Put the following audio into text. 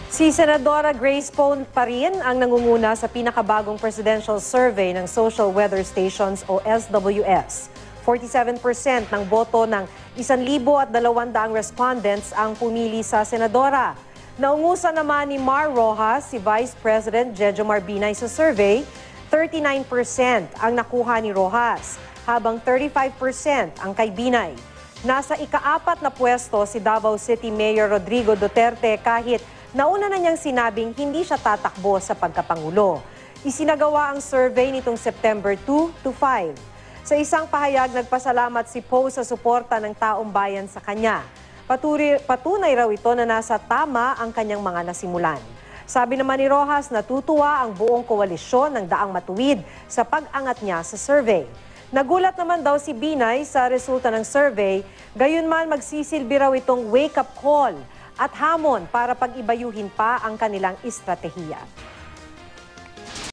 Si Senadora Grace Poe pa rin ang nangunguna sa pinakabagong presidential survey ng Social Weather Stations o SWS. 47% ng boto ng 1,200 respondents ang pumili sa senadora. Naungusan naman ni Mar Rojas si Vice President Jejo Marbinay sa survey. 39% ang nakuha ni Rojas, habang 35% ang kay Binay. Nasa ika-4 na pwesto si Davao City Mayor Rodrigo Duterte kahit nauna na niyang sinabing hindi siya tatakbo sa pagkapangulo. Isinagawa ang survey nitong September 2 to 5. Sa isang pahayag, nagpasalamat si Poe sa suporta ng taong bayan sa kanya. Patunay raw ito na nasa tama ang kanyang mga nasimulan. Sabi naman ni Rojas, natutuwa ang buong koalisyon ng Daang Matuwid sa pag-angat niya sa survey. Nagulat naman daw si Binay sa resulta ng survey, gayunman magsisilbi raw itong wake-up call at hamon para pag-ibayuhin pa ang kanilang estratehiya.